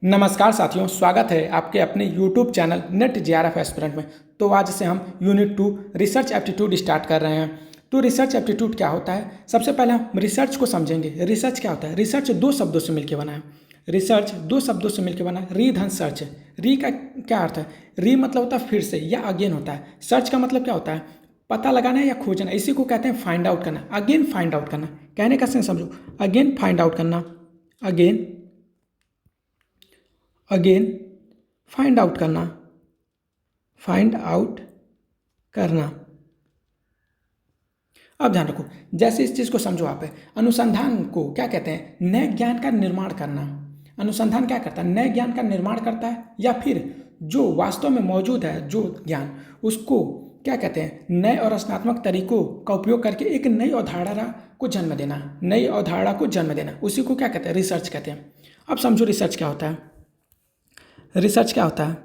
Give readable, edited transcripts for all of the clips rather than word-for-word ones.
नमस्कार साथियों, स्वागत है आपके अपने YouTube channel net JRF aspirant में। तो आज से हम यूनिट 2 रिसर्च एप्टीट्यूड स्टार्ट कर रहे हैं। तो रिसर्च एप्टीट्यूड क्या होता है? सबसे पहले हम रिसर्च को समझेंगे। रिसर्च क्या होता है? रिसर्च दो शब्दों से मिलकर बना है। रिसर्च दो शब्दों से मिलकर बना है। री धन सर्च। री का क्या अर्थ है? री मतलब होता है फिर से या अगेन होता है। सर्च का मतलब क्या होता है? पता लगाना या खोजना। इसी को कहते हैं फाइंड आउट करना, अगेन फाइंड आउट करना। कहने का सेंस समझो, अगेन फाइंड आउट करना, अगेन अगेन फाइंड आउट करना, फाइंड आउट करना। अब ध्यान रखो, जैसे इस चीज़ को समझो आप, अनुसंधान को क्या कहते हैं? नए ज्ञान का निर्माण करना। अनुसंधान क्या करता है? नए ज्ञान का निर्माण करता है, या फिर जो वास्तव में मौजूद है जो ज्ञान, उसको क्या कहते हैं? नए और रचनात्मक तरीकों का उपयोग करके एक नई अवधारणा को जन्म देना। नई अवधारणा को जन्म देना, उसी को क्या कहते हैं? रिसर्च कहते हैं। अब समझो रिसर्च क्या होता है। रिसर्च क्या होता है?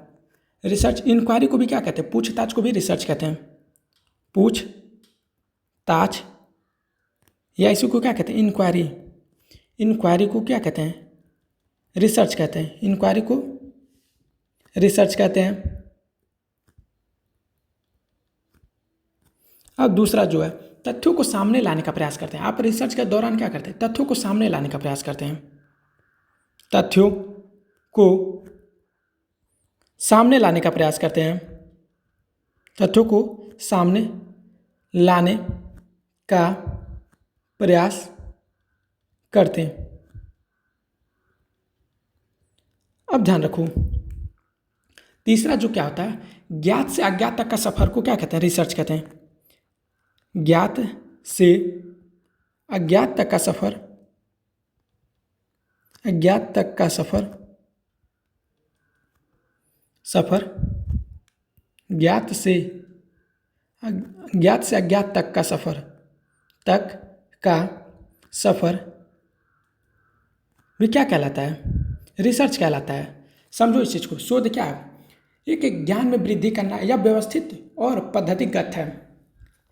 रिसर्च इंक्वायरी को भी क्या कहते हैं? पूछताछ को भी रिसर्च कहते हैं। पूछताछ, या इसी को क्या कहते हैं? इंक्वायरी। इंक्वायरी को क्या कहते हैं? रिसर्च कहते हैं। इंक्वायरी को रिसर्च कहते हैं। अब दूसरा जो है, तथ्यों को सामने लाने का प्रयास करते हैं। आप रिसर्च के दौरान क्या करते हैं? तथ्यों को सामने लाने का प्रयास करते हैं। तथ्यों को सामने लाने का प्रयास करते हैं। तथ्यों को सामने लाने का प्रयास करते हैं। अब ध्यान रखो, तीसरा जो क्या होता है, ज्ञात से अज्ञात तक का सफर को क्या कहते हैं? रिसर्च कहते हैं। ज्ञात से अज्ञात तक का सफर, अज्ञात तक का सफर, सफर ज्ञात से अज्ञात तक का सफर, तक का सफर भी क्या कहलाता है? रिसर्च कहलाता है। समझो इस चीज़ को। शोध क्या है? एक ज्ञान में वृद्धि करना या व्यवस्थित और पद्धतिगत है।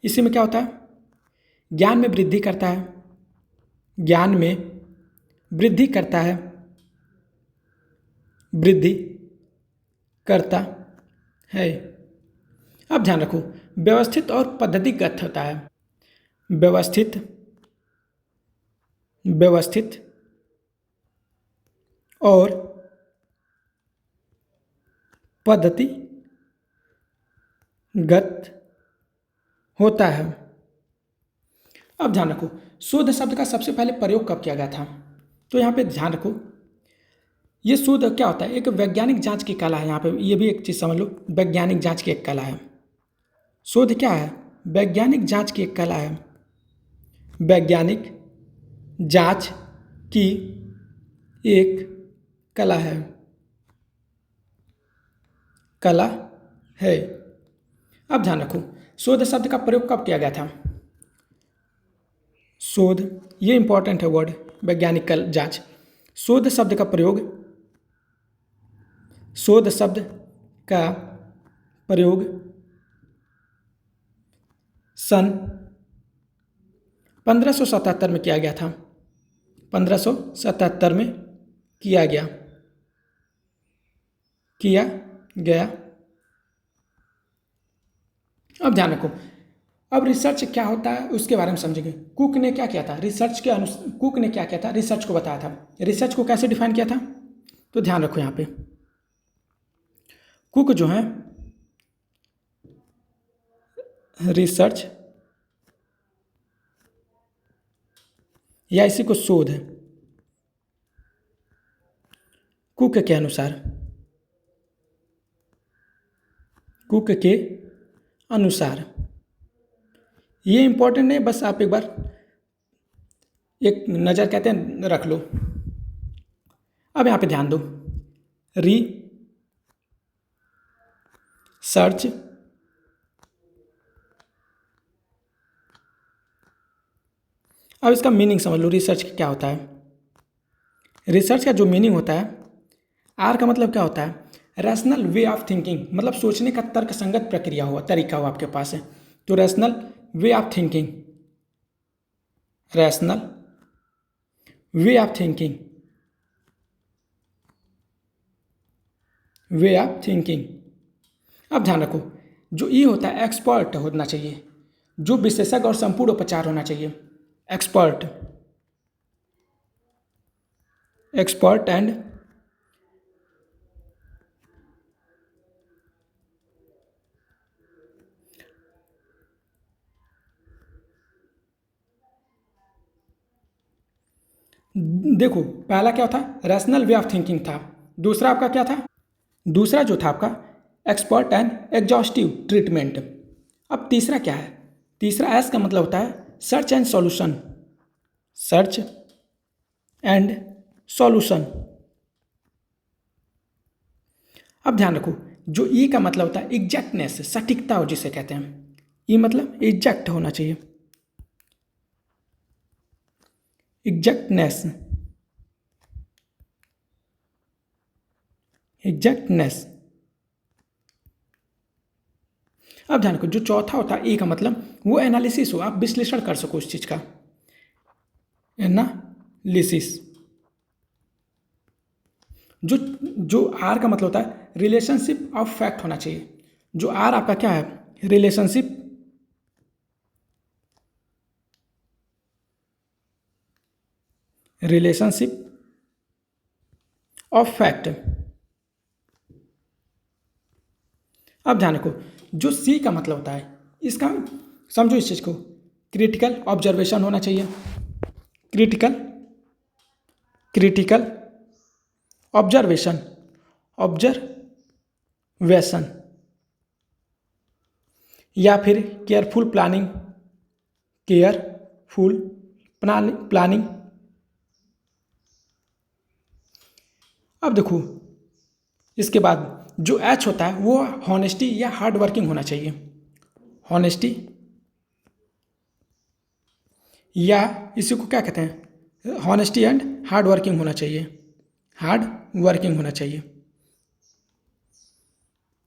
इसी में क्या होता है? ज्ञान में वृद्धि करता है, ज्ञान में वृद्धि करता है, वृद्धि करता है। अब ध्यान रखो, व्यवस्थित और पद्धतिगत होता है। व्यवस्थित, व्यवस्थित और पद्धतिगत होता है। अब ध्यान रखो, शोध शब्द का सबसे पहले प्रयोग कब किया गया था? तो यहाँ पे ध्यान रखो, ये शोध क्या होता है? एक वैज्ञानिक जांच की कला है। यहाँ पे ये भी एक चीज़ समझ लो, वैज्ञानिक जांच की एक कला है। शोध क्या है? वैज्ञानिक जांच की एक कला है। वैज्ञानिक जांच की एक कला है, कला है। अब ध्यान रखो, शोध शब्द का प्रयोग कब किया गया था? शोध, ये इंपॉर्टेंट है वर्ड, वैज्ञानिक जांच। शोध शब्द का प्रयोग, शोध शब्द का प्रयोग सन 1577 में किया गया था। 1577 में किया गया। अब ध्यान रखो, अब रिसर्च क्या होता है उसके बारे में समझेंगे। कुक ने क्या किया था? कुक ने क्या किया था? रिसर्च को बताया था। रिसर्च को कैसे डिफाइन किया था? तो ध्यान रखो, यहाँ पे कुक जो है, रिसर्च या इसी को शोध, कुक के अनुसार, कुक के अनुसार, ये इंपॉर्टेंट नहीं, बस आप एक बार एक नज़र कहते हैं रख लो। अब यहाँ पे ध्यान दो, री सर्च अब इसका मीनिंग समझ लो। रिसर्च क्या होता है? रिसर्च का जो मीनिंग होता है, आर का मतलब क्या होता है? रैशनल वे ऑफ थिंकिंग, मतलब सोचने का तर्कसंगत प्रक्रिया हो, तरीका हो आपके पास है। तो rational way of thinking, rational way of thinking way of thinking. अब ध्यान रखो, जो ई होता है एक्सपर्ट होना चाहिए, जो विशेषज्ञ और संपूर्ण उपचार होना चाहिए। एक्सपर्ट, एक्सपर्ट एंड देखो, पहला क्या था, रैशनल वे ऑफ थिंकिंग था। दूसरा आपका क्या था, दूसरा जो था आपका एक्सपर्ट एंड एग्जॉस्टिव ट्रीटमेंट। अब तीसरा क्या है, तीसरा एस का मतलब होता है search and solution, search and solution. अब ध्यान रखो, जो ई का मतलब होता है एग्जैक्टनेस, सटीकता हो जिसे कहते हैं। ई मतलब एग्जैक्ट होना चाहिए, एग्जैक्टनेस, एग्जैक्टनेस। अब ध्यान रखो, जो चौथा होता है ए का मतलब वो एनालिसिस हो, आप विश्लेषण कर सको उस चीज का, एनालिसिस। जो जो आर का मतलब होता है रिलेशनशिप ऑफ फैक्ट होना चाहिए। जो आर आपका क्या है, रिलेशनशिप रिलेशनशिप ऑफ फैक्ट। अब ध्यान रखो, जो सी का मतलब होता है इसका, समझो इस चीज को, क्रिटिकल ऑब्जर्वेशन होना चाहिए, क्रिटिकल, क्रिटिकल ऑब्जर्वेशन, ऑब्जर्वेशन, या फिर केयरफुल प्लानिंग, केयरफुल प्लानिंग। अब देखो, इसके बाद जो एच होता है वो हॉनेस्टी या हार्ड वर्किंग होना चाहिए, हॉनेस्टी, या इसी को क्या कहते हैं, हॉनेस्टी एंड हार्ड वर्किंग होना चाहिए, हार्ड वर्किंग होना चाहिए।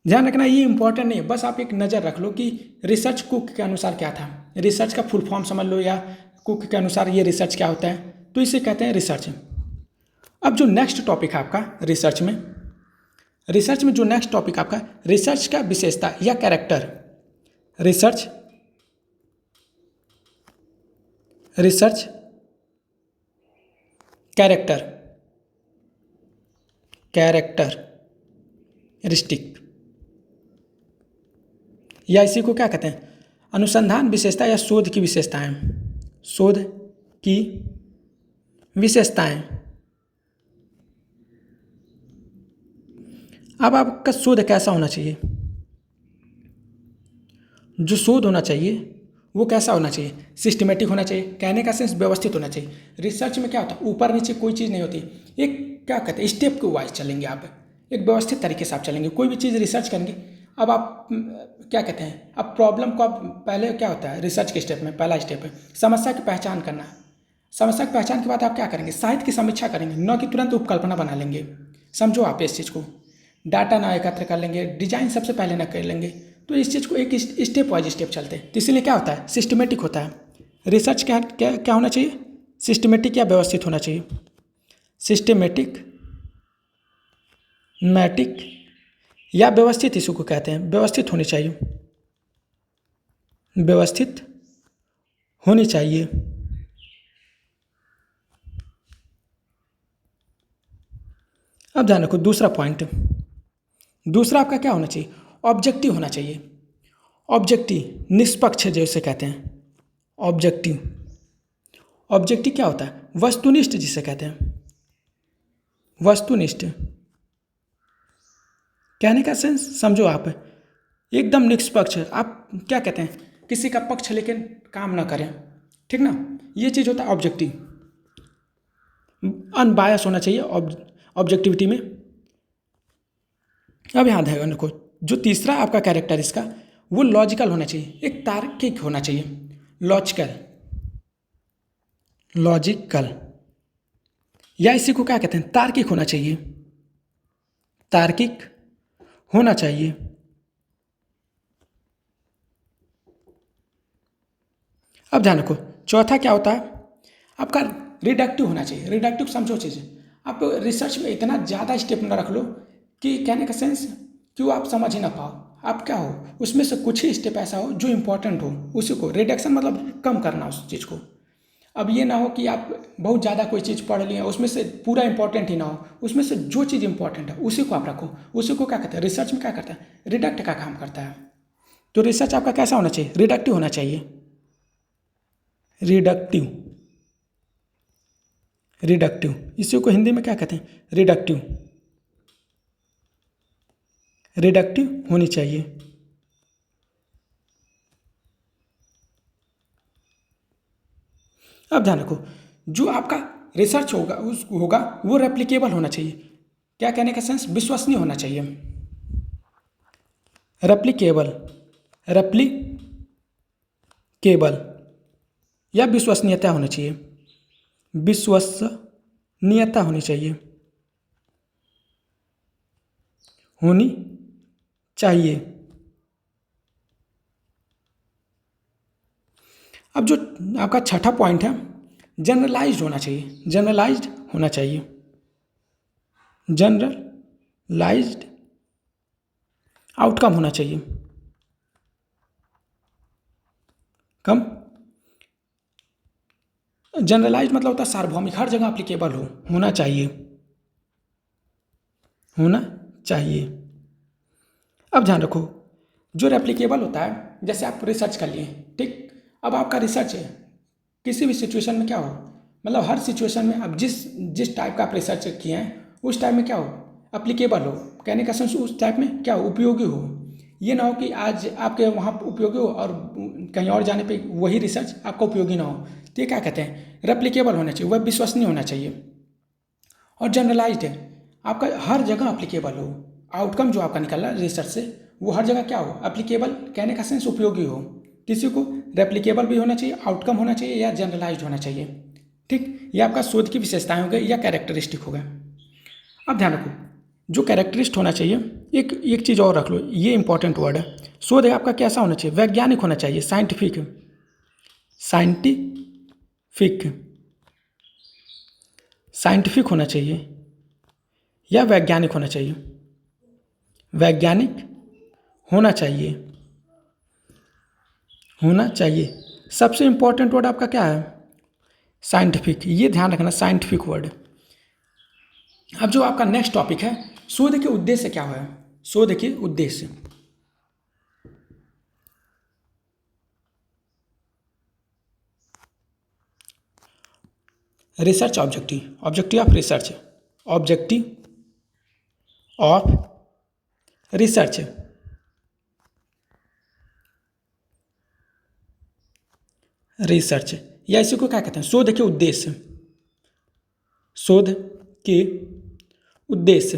ध्यान रखना ये इंपॉर्टेंट नहीं है, बस आप एक नज़र रख लो कि रिसर्च कुक के अनुसार क्या था, रिसर्च का फुल फॉर्म समझ लो, या कुक के अनुसार ये रिसर्च क्या होता है, तो इसे कहते हैं रिसर्च। अब जो नेक्स्ट टॉपिक है आपका रिसर्च में, रिसर्च में जो नेक्स्ट टॉपिक आपका रिसर्च का विशेषता या character, research, research character, characteristic, या इसी को क्या कहते हैं, अनुसंधान विशेषता या शोध की विशेषताएं, शोध की विशेषताएं। अब आपका शोध कैसा होना चाहिए, जो शोध होना चाहिए वो कैसा होना चाहिए, सिस्टमेटिक होना चाहिए, कहने का सेंस व्यवस्थित होना चाहिए। रिसर्च में क्या होता है, ऊपर नीचे कोई चीज़ नहीं होती, एक क्या कहते हैं स्टेप के वाइज चलेंगे आप, एक व्यवस्थित तरीके से आप चलेंगे, कोई भी चीज़ रिसर्च करेंगे। अब आप क्या कहते हैं, अब प्रॉब्लम को आप पहले क्या होता है रिसर्च के स्टेप में, पहला स्टेप है समस्या की पहचान करना। समस्या की पहचान के बाद आप क्या करेंगे, साहित्य की समीक्षा करेंगे, न कि तुरंत उपकल्पना बना लेंगे। समझो आप इस चीज़ को, डाटा ना एकत्र कर लेंगे, डिजाइन सबसे पहले ना कर लेंगे, तो इस चीज़ को एक स्टेप वाइज स्टेप चलते हैं, तो इसीलिए क्या होता है सिस्टमेटिक होता है। रिसर्च क्या क्या क्या होना चाहिए, सिस्टमेटिक या व्यवस्थित होना चाहिए, सिस्टमेटिक, मैटिक या व्यवस्थित, इसी को कहते हैं व्यवस्थित होनी चाहिए, व्यवस्थित होनी चाहिए। अब ध्यान रखो दूसरा पॉइंट, दूसरा आपका क्या होना चाहिए, ऑब्जेक्टिव होना चाहिए, ऑब्जेक्टिव निष्पक्ष जैसे कहते हैं, ऑब्जेक्टिव, ऑब्जेक्टिव क्या होता है, वस्तुनिष्ठ जिसे कहते हैं, वस्तुनिष्ठ, कहने का सेंस समझो आप, एकदम निष्पक्ष, आप क्या कहते हैं किसी का पक्ष लेकिन काम ना करें, ठीक ना, ये चीज़ होता है ऑब्जेक्टिव, अनबायस होना चाहिए ऑब्जेक्टिविटी में। अब यहाँ ध्यान रखो, जो तीसरा आपका कैरेक्टर इसका वो लॉजिकल होना चाहिए, एक तार्किक होना चाहिए, लॉजिकल, लॉजिकल, या इसी को क्या कहते हैं तार्किक होना चाहिए, तार्किक होना चाहिए। अब ध्यान रखो चौथा क्या होता है आपका, रिडक्टिव होना चाहिए, रिडक्टिव समझो चीज़, आप रिसर्च में इतना ज़्यादा स्टेप ना रख लो कि कहने का सेंस कि वो आप समझ ही ना पाओ, आप क्या हो उसमें से कुछ ही स्टेप ऐसा हो जो इम्पोर्टेंट हो, उसी को रिडक्शन मतलब कम करना उस चीज़ को। अब ये ना हो कि आप बहुत ज़्यादा कोई चीज़ पढ़ लिए उसमें से पूरा इंपॉर्टेंट ही ना हो, उसमें से जो चीज़ इंपॉर्टेंट है उसी को आप रखो। उसी को क्या कहते हैं, रिसर्च में क्या करता है, रिडक्ट का काम करता है। तो रिसर्च आपका कैसा होना चाहिए, रिडक्टिव होना चाहिए। रिडक्टिव, रिडक्टिव इसी को हिंदी में क्या कहते हैं, रिडक्टिव, रिडक्टिव होनी चाहिए। अब ध्यान रखो, जो आपका रिसर्च होगा वो रेप्लिकेबल होना चाहिए। क्या कहने का सेंस, विश्वसनीय होना चाहिए। रेप्लिकेबल, रेप्लिकेबल या विश्वसनीयता होनी चाहिए, विश्वसनीयता होनी चाहिए, होनी चाहिए। अब जो आपका छठा पॉइंट है, जनरलाइज्ड होना चाहिए, जनरलाइज्ड होना चाहिए, जनरलाइज्ड आउटकम होना चाहिए। कम जनरलाइज मतलब होता है सार्वभौमिक, हर जगह अप्लीकेबल हो, होना चाहिए, होना चाहिए। अब ध्यान रखो, जो रेप्लिकेबल होता है, जैसे आप रिसर्च कर लिए, ठीक, अब आपका रिसर्च है किसी भी सिचुएशन में क्या हो, मतलब हर सिचुएशन में अब जिस जिस टाइप का आप रिसर्च किए हैं उस टाइप में क्या हो, अप्लीकेबल हो, कहने का सेंस उस टाइप में क्या हो, उपयोगी हो। ये ना हो कि आज आपके वहाँ उपयोगी हो और कहीं और जाने पे वही रिसर्च आपका उपयोगी ना हो। तो ये क्या कहते हैं, रेप्लिकेबल होना चाहिए, वह विश्वसनीय होना चाहिए। और जनरलाइज्ड है, आपका हर जगह अप्लीकेबल हो, आउटकम जो आपका निकल रहा है रिसर्च से वो हर जगह क्या हो, अप्लीकेबल, कहने का सेंस उपयोगी हो। किसी को रेप्लिकेबल भी होना चाहिए, आउटकम होना चाहिए या जनरलाइज्ड होना चाहिए। ठीक, ये आपका शोध की विशेषताएं हो गई या कैरेक्टरिस्टिक हो गए। अब ध्यान रखो, जो कैरेक्टरिस्ट होना चाहिए, एक एक चीज़ और रख लो, ये इंपॉर्टेंट वर्ड है। शोध आपका कैसा होना चाहिए, वैज्ञानिक होना चाहिए, साइंटिफिक, साइंटिफिक, साइंटिफिक होना चाहिए या वैज्ञानिक होना चाहिए, वैज्ञानिक होना चाहिए, होना चाहिए। सबसे इंपॉर्टेंट वर्ड आपका क्या है, साइंटिफिक, ये ध्यान रखना, साइंटिफिक वर्ड। अब जो आपका नेक्स्ट टॉपिक है, शोध के उद्देश्य क्या है, शोध के उद्देश्य। Research objective, objective of research, objective of research, research या इसी को क्या कहते हैं, शोध के उद्देश्य, शोध के उद्देश्य।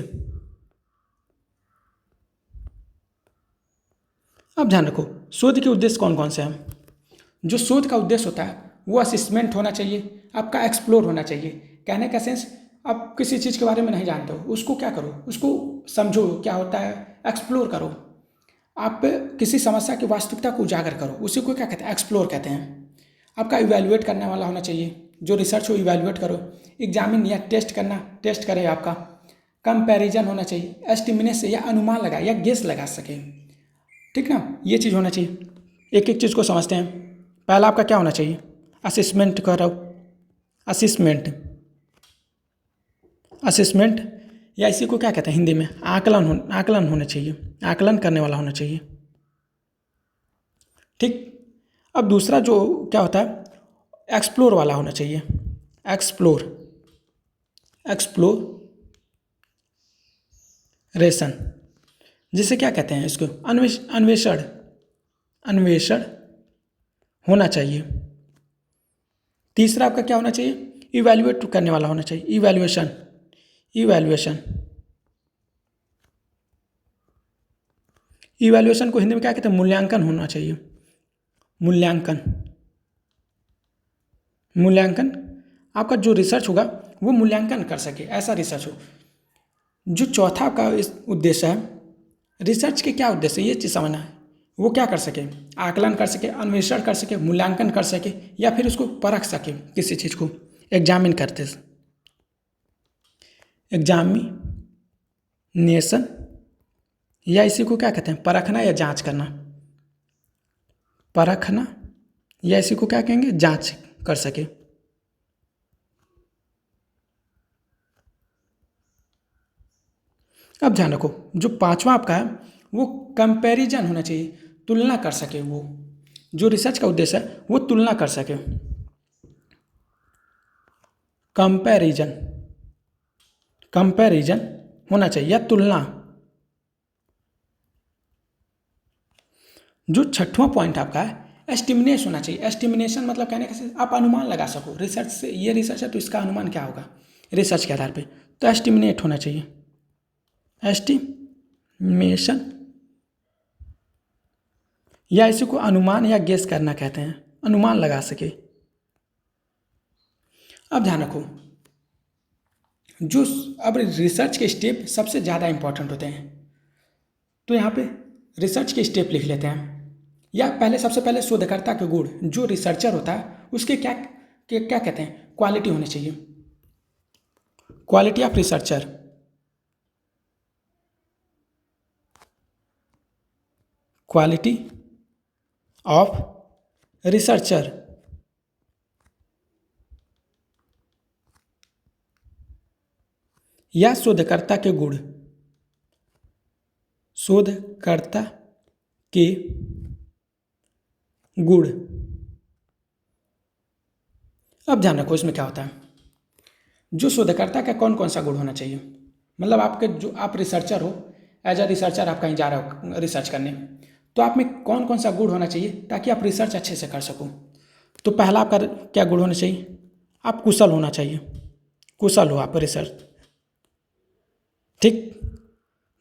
अब ध्यान रखो, शोध के उद्देश्य कौन कौन से हैं। जो शोध का उद्देश्य होता है वो असेसमेंट होना चाहिए, आपका एक्सप्लोर होना चाहिए, कहने का सेंस आप किसी चीज़ के बारे में नहीं जानते हो उसको क्या करो, उसको समझो क्या होता है, एक्सप्लोर करो। आप किसी समस्या की वास्तविकता को उजागर करो, उसी को क्या कहते हैं, एक्सप्लोर कहते हैं। आपका इवैल्यूएट करने वाला होना चाहिए, जो रिसर्च हो इवैल्यूएट करो, एग्जामिन या टेस्ट करना, टेस्ट करे आपका। कंपैरिजन होना चाहिए, एस्टिमेट से या अनुमान लगा या गेस लगा सके, ठीक ना, ये चीज़ होना चाहिए। एक एक चीज़ को समझते हैं। पहला आपका क्या होना चाहिए, असेसमेंट करो, असेसमेंट, असेसमेंट या इसी को क्या कहते हैं हिंदी में, आकलन होना चाहिए, आकलन करने वाला होना चाहिए। ठीक, अब दूसरा जो क्या होता है, एक्सप्लोर वाला होना चाहिए, एक्सप्लोर, एक्सप्लोरेशन, जिसे क्या कहते हैं इसको, अन्वेषण, अन्वेषण होना चाहिए। तीसरा आपका क्या होना चाहिए, इवैल्यूएट करने वाला होना चाहिए, इवैल्यूएशन, इवैल्यूएशन, इवैल्यूएशन को हिंदी में क्या कहते हैं, मूल्यांकन होना चाहिए, मूल्यांकन, मूल्यांकन, आपका जो रिसर्च होगा वो मूल्यांकन कर सके, ऐसा रिसर्च हो। जो चौथा का इस उद्देश्य है, रिसर्च के क्या उद्देश्य है ये चीज़ समझना है, वो क्या कर सके, आकलन कर सके, अन्वेषण कर सके, मूल्यांकन कर सके या फिर उसको परख सके, किसी चीज़ को एग्जामिन करते, एग्जामिनेशन नेशन, या इसी को क्या कहते हैं, परखना या जांच करना, परखना, या इसी को क्या कहेंगे, जांच कर सके। अब ध्यान रखो, जो पांचवा आपका है वो कंपैरिजन होना चाहिए, तुलना कर सके। वो जो रिसर्च का उद्देश्य है वो तुलना कर सके, कंपैरिजन, कंपैरिजन होना चाहिए या तुलना। जो छठवां पॉइंट आपका है एस्टिमेशन होना चाहिए। एस्टिमेशन मतलब कहने का आप अनुमान लगा सको, रिसर्च से, ये रिसर्च है तो इसका अनुमान क्या होगा रिसर्च के आधार पे, तो एस्टिमेट होना चाहिए, एस्टिमेशन, या इसी को अनुमान या गेस करना कहते हैं, अनुमान लगा सके। अब ध्यान रखो, जो अब रिसर्च के स्टेप सबसे ज़्यादा इंपॉर्टेंट होते हैं, तो यहाँ पे रिसर्च के स्टेप लिख लेते हैं। या पहले सबसे पहले शोधकर्ता के गुण, जो रिसर्चर होता है उसके क्या क्या कहते हैं, क्वालिटी होनी चाहिए, quality of researcher, quality of researcher. या शोधकर्ता के गुण, शोधकर्ता के गुण। अब ध्यान रखो इसमें क्या होता है, जो शोधकर्ता का कौन कौन सा गुण होना चाहिए, मतलब आपके जो आप रिसर्चर हो, एज अ रिसर्चर आप कहीं जा रहे हो रिसर्च करने, तो आप में कौन कौन सा गुण होना चाहिए ताकि आप रिसर्च अच्छे से कर सको। तो पहला आपका क्या गुण होना चाहिए, आप कुशल होना चाहिए, कुशल हो आप रिसर्च, ठीक।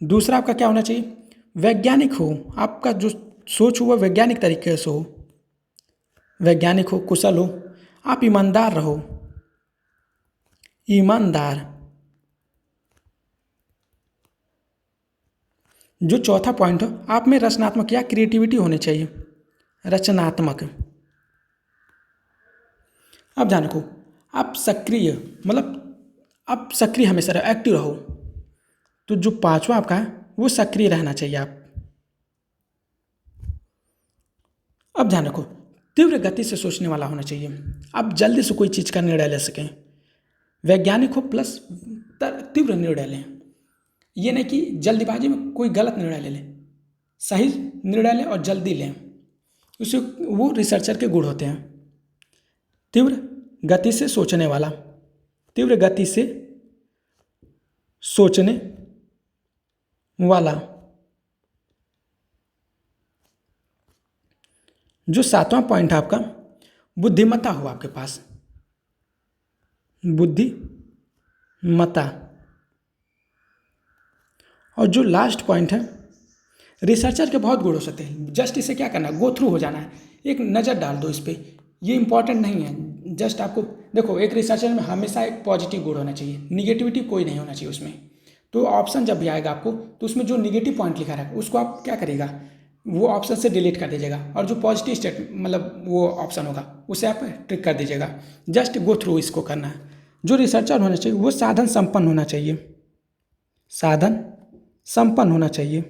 दूसरा आपका क्या होना चाहिए, वैज्ञानिक हो, आपका जो सोच हो वह वैज्ञानिक तरीके से हो, वैज्ञानिक हो, कुशल हो। आप ईमानदार रहो, ईमानदार। जो चौथा पॉइंट हो, आप में रचनात्मक या क्रिएटिविटी होनी चाहिए, रचनात्मक। अब ध्यान रखो, आप सक्रिय, मतलब आप सक्रिय हमेशा रहो, एक्टिव रहो। तो जो पांचवा आपका है वो सक्रिय रहना चाहिए आप। अब ध्यान रखो, तीव्र गति से सोचने वाला होना चाहिए, आप जल्दी से कोई चीज़ का निर्णय ले सकें, वैज्ञानिक हो प्लस तीव्र निर्णय लें। ये नहीं कि जल्दीबाजी में कोई गलत निर्णय ले लें, सही निर्णय लें और जल्दी लें, उसे वो रिसर्चर के गुण होते हैं। तीव्र गति से सोचने वाला, तीव्र गति से सोचने वाला। जो सातवां पॉइंट है आपका, बुद्धिमत्ता हो आपके पास, बुद्धिमत्ता। और जो लास्ट पॉइंट है, रिसर्चर के बहुत गुण हो सकते हैं, जस्ट इसे क्या करना है, गो थ्रू हो जाना है, एक नज़र डाल दो इस पर, ये इंपॉर्टेंट नहीं है। जस्ट आपको देखो, एक रिसर्चर में हमेशा एक पॉजिटिव गुण होना चाहिए, निगेटिविटी कोई नहीं होना चाहिए उसमें। तो ऑप्शन जब भी आएगा आपको, तो उसमें जो निगेटिव पॉइंट लिखा रहेगा उसको आप क्या करिएगा, वो ऑप्शन से डिलीट कर दीजिएगा, और जो पॉजिटिव स्टेट मतलब वो ऑप्शन होगा उसे आप टिक कर दीजिएगा। जस्ट गो थ्रू इसको करना है। जो रिसर्चर होना चाहिए वो साधन संपन्न होना चाहिए, साधन संपन्न होना चाहिए।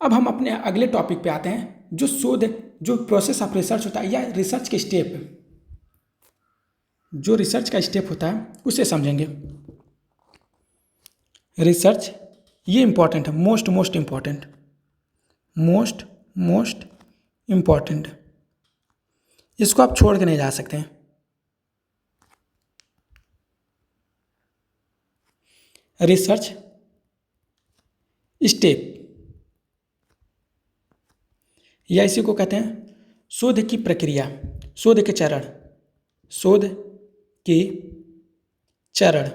अब हम अपने अगले टॉपिक पे आते हैं, जो शोध, जो प्रोसेस ऑफ रिसर्च होता है या रिसर्च के स्टेप, जो रिसर्च का स्टेप होता है उसे समझेंगे। रिसर्च ये इंपॉर्टेंट है, most most important, most most important, इसको आप छोड़ के नहीं जा सकते हैं। रिसर्च स्टेप, या इसी को कहते हैं शोध की प्रक्रिया, शोध के चरण, शोध के चरण।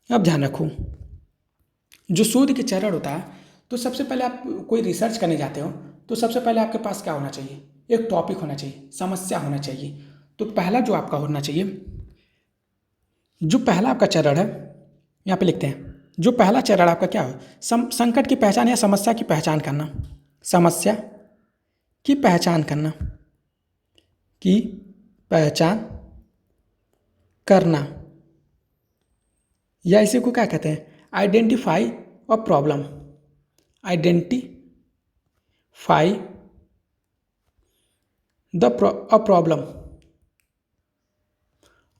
अब ध्यान रखो, जो शोध के चरण होता है, तो सबसे पहले आप कोई रिसर्च करने जाते हो तो सबसे पहले आपके पास क्या होना चाहिए, एक टॉपिक होना चाहिए, समस्या होना चाहिए। तो पहला जो आपका होना चाहिए, जो पहला आपका चरण है, यहाँ पे लिखते हैं, जो पहला चरण आपका क्या हो, संकट की पहचान या समस्या की पहचान करना, समस्या की पहचान करना, की पहचान करना। या इसी को क्या कहते हैं, identify a problem, identify a problem,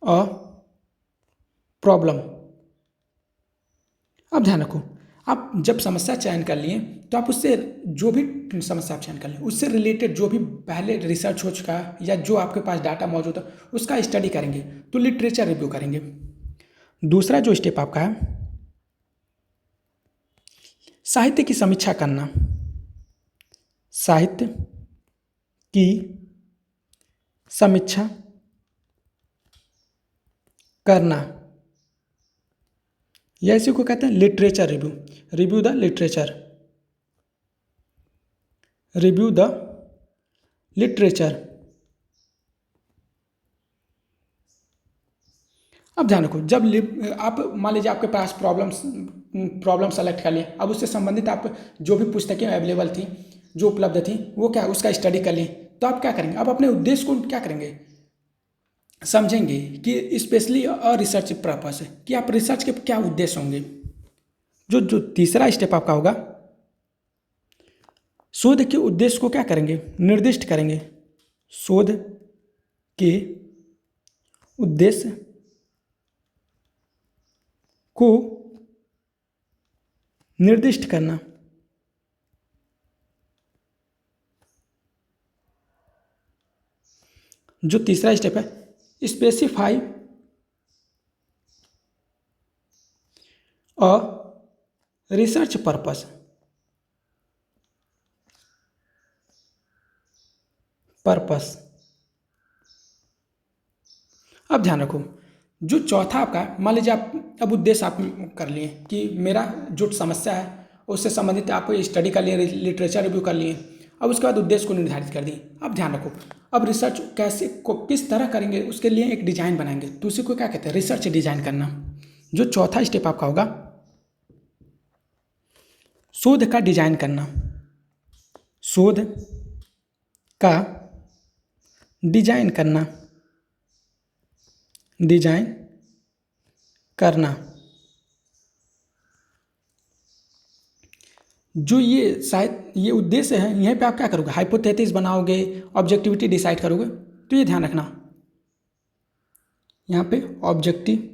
a problem. अब ध्यान रखो, आप जब समस्या चयन कर लिए तो आप उससे जो भी समस्या आप चयन कर लें उससे रिलेटेड जो भी पहले रिसर्च हो चुका है या जो आपके पास डाटा मौजूद है उसका स्टडी करेंगे, तो लिटरेचर रिव्यू करेंगे। दूसरा जो स्टेप आपका है, साहित्य की समीक्षा करना, साहित्य की समीक्षा करना, या इसी को कहते हैं literature review, review the literature, review the literature. अब ध्यान रखो, जब आप मान लीजिए आपके पास प्रॉब्लम सेलेक्ट कर लिए, अब उससे संबंधित आप जो भी पुस्तकें अवेलेबल थी, जो उपलब्ध थी, वो क्या उसका स्टडी कर लिए, तो आप क्या करेंगे, आप अपने उद्देश्य को क्या करेंगे, समझेंगे कि स्पेशली रिसर्च पर्पस है कि आप रिसर्च के क्या उद्देश्य होंगे। जो जो तीसरा स्टेप आपका होगा, शोध के उद्देश्य को क्या करेंगे, निर्दिष्ट करेंगे, शोध के उद्देश्य को निर्दिष्ट करना। जो तीसरा स्टेप है, specify a research purpose, purpose. अब ध्यान रखो, जो चौथा आपका, मान लीजिए आप अब उद्देश्य आप कर लिए कि मेरा जो समस्या है उससे संबंधित आप स्टडी कर लिए, लिटरेचर रिव्यू कर लिए, अब उसके बाद उद्देश्य को निर्धारित कर दिए। अब ध्यान रखो, अब रिसर्च कैसे को किस तरह करेंगे उसके लिए एक डिजाइन बनाएंगे, तो उसी को क्या कहते हैं, रिसर्च डिजाइन करना। जो चौथा स्टेप आपका होगा, शोध का डिजाइन करना, शोध का डिजाइन करना, डिजाइन करना। जो ये शायद ये उद्देश्य है, यहीं पे आप क्या करोगे, हाइपोथेसिस बनाओगे, ऑब्जेक्टिविटी डिसाइड करोगे, तो ये ध्यान रखना, यहाँ पे ऑब्जेक्टिव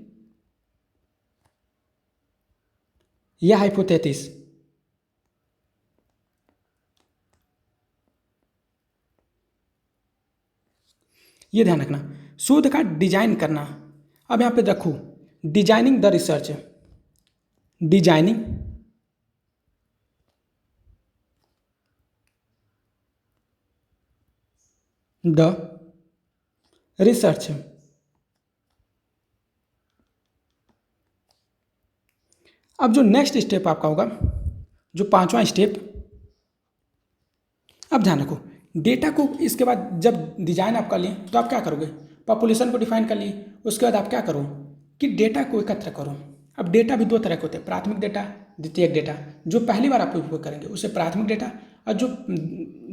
या हाइपोथेसिस, ये ध्यान रखना, शोध का डिजाइन करना। अब यहाँ पे रखो, designing the research, designing the research. अब जो नेक्स्ट स्टेप आपका होगा, जो पांचवा स्टेप, अब ध्यान रखो, डेटा को इसके बाद जब डिजाइन आप कर लिए तो आप क्या करोगे, पॉपुलेशन को डिफाइन कर लिए, उसके बाद आप क्या करो कि डेटा को एकत्र करो। अब डेटा भी दो तरह के होते हैं, प्राथमिक डेटा, द्वितीयक डेटा। जो पहली बार आप उपयोग करेंगे उसे प्राथमिक डेटा, और जो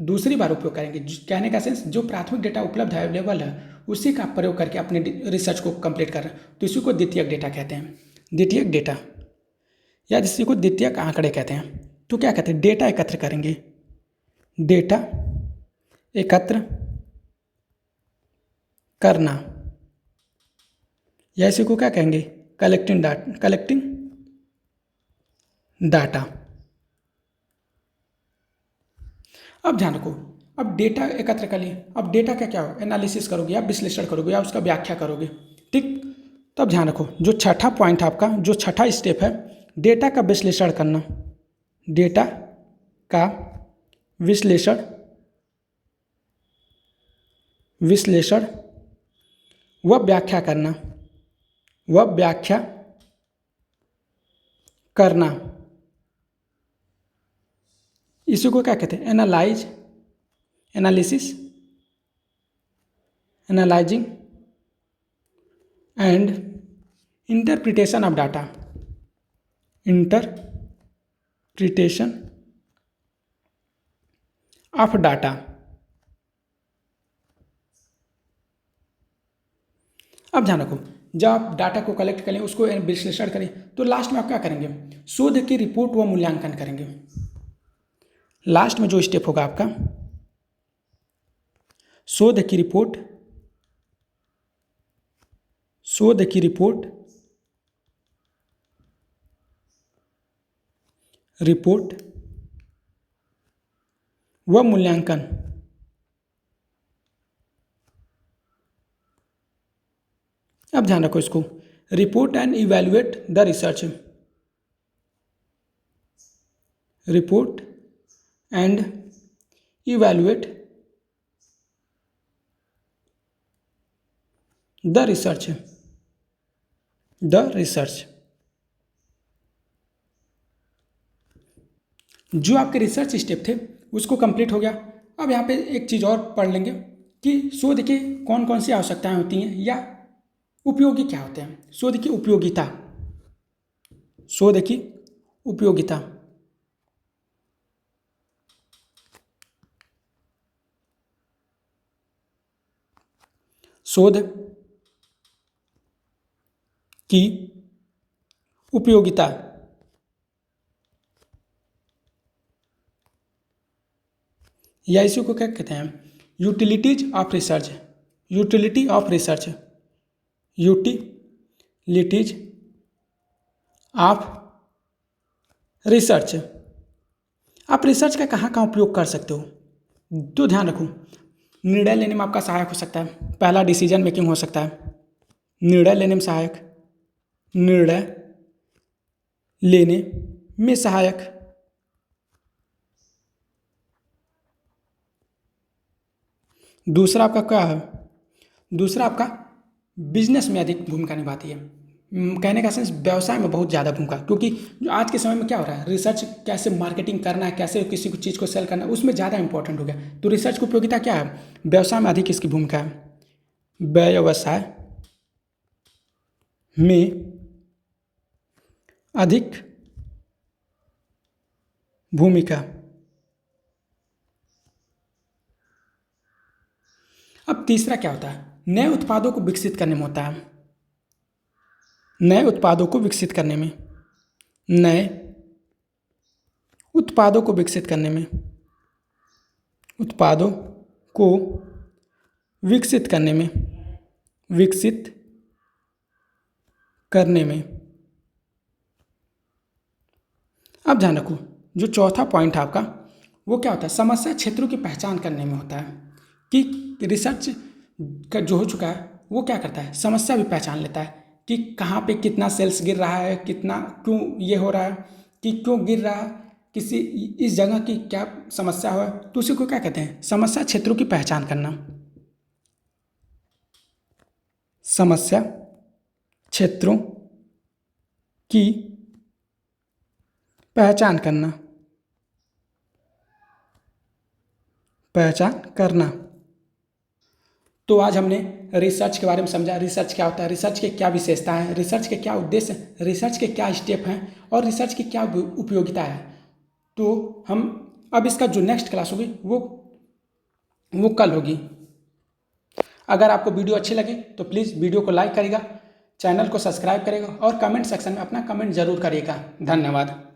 दूसरी बार उपयोग करेंगे, कहने का सेंस जो प्राथमिक डेटा उपलब्ध है, अवेलेबल है, उसी का प्रयोग करके अपने रिसर्च को कंप्लीट कर रहे हैं, तो इसी को द्वितीयक डेटा कहते हैं, द्वितीयक डेटा, या इसी को द्वितीयक आंकड़े कहते हैं। तो क्या कहते हैं, डेटा एकत्र करेंगे, डेटा एकत्र करना, या इसी को क्या कहेंगे, कलेक्टिंग डाटा। अब ध्यान रखो, अब डेटा एकत्र कर लिए, अब डेटा का क्या हो, एनालिसिस करोगे या विश्लेषण करोगे या उसका व्याख्या करोगे, ठीक। तब ध्यान रखो, जो छठा पॉइंट आपका, जो छठा स्टेप है, डेटा का विश्लेषण करना, डेटा का विश्लेषण, विश्लेषण व व्याख्या करना, व व्याख्या करना। इसी को क्या कहते हैं, analyse, analysis, analysing and interpretation of data, interpretation of data. अब ध्यान रखो, जब आप डाटा को कलेक्ट करें, उसको विश्लेषण करें, तो लास्ट में आप क्या करेंगे, शोध की रिपोर्ट व मूल्यांकन करेंगे। लास्ट में जो स्टेप होगा आपका, शोध की रिपोर्ट, शोध की रिपोर्ट, रिपोर्ट व मूल्यांकन। अब ध्यान रखो इसको, report and evaluate the research, report and evaluate the research, the research. जो आपके रिसर्च स्टेप थे उसको कंप्लीट हो गया। अब यहाँ पे एक चीज़ और पढ़ लेंगे कि शोध की कौन कौन सी आवश्यकताएं होती हैं या उपयोगी क्या होते हैं। शोध की उपयोगिता, शोध की उपयोगिता, शोध की उपयोगिता, या इसी को क्या कहते हैं, utilities of research, utility of research, utilities of research. आप रिसर्च का कहाँ कहाँ उपयोग कर सकते हो, तो ध्यान रखो, निर्णय लेने में आपका सहायक हो सकता है। पहला, डिसीजन मेकिंग हो सकता है, निर्णय लेने में सहायक, निर्णय लेने में सहायक। दूसरा आपका क्या है, दूसरा आपका बिजनेस में अधिक भूमिका निभाती है। कहने का सेंस व्यवसाय में बहुत ज़्यादा भूमिका, क्योंकि जो आज के समय में क्या हो रहा है, रिसर्च कैसे मार्केटिंग करना है, कैसे किसी को चीज़ को सेल करना है, उसमें ज़्यादा इंपॉर्टेंट हो गया। तो रिसर्च की उपयोगिता क्या है, व्यवसाय में अधिक इसकी भूमिका है, व्यवसाय में अधिक भूमिका। अब तीसरा क्या होता है, नए उत्पादों को विकसित करने में होता है, नए उत्पादों को विकसित करने में, नए उत्पादों को विकसित करने में, उत्पादों को विकसित करने में, विकसित करने में। अब ध्यान रखो, जो चौथा पॉइंट है आपका वो क्या होता है, समस्या क्षेत्रों की पहचान करने में होता है। कि रिसर्च का जो हो चुका है वो क्या करता है, समस्या भी पहचान लेता है कि कहाँ पे कितना सेल्स गिर रहा है, कितना क्यों ये हो रहा है, कि क्यों गिर रहा है, किसी इस जगह की क्या समस्या हो, तो उसी को क्या कहते हैं, समस्या क्षेत्रों की पहचान करना, समस्या क्षेत्रों की पहचान करना, पहचान करना। तो आज हमने रिसर्च के बारे में समझा, रिसर्च क्या होता है, रिसर्च के क्या विशेषता है, रिसर्च के क्या उद्देश्य हैं, रिसर्च के क्या स्टेप हैं और रिसर्च की क्या उपयोगिता है। तो हम अब इसका जो नेक्स्ट क्लास होगी वो कल होगी। अगर आपको वीडियो अच्छी लगी तो प्लीज़ वीडियो को लाइक करिएगा, चैनल को सब्सक्राइब करिएगा और कमेंट सेक्शन में अपना कमेंट जरूर करिएगा। धन्यवाद।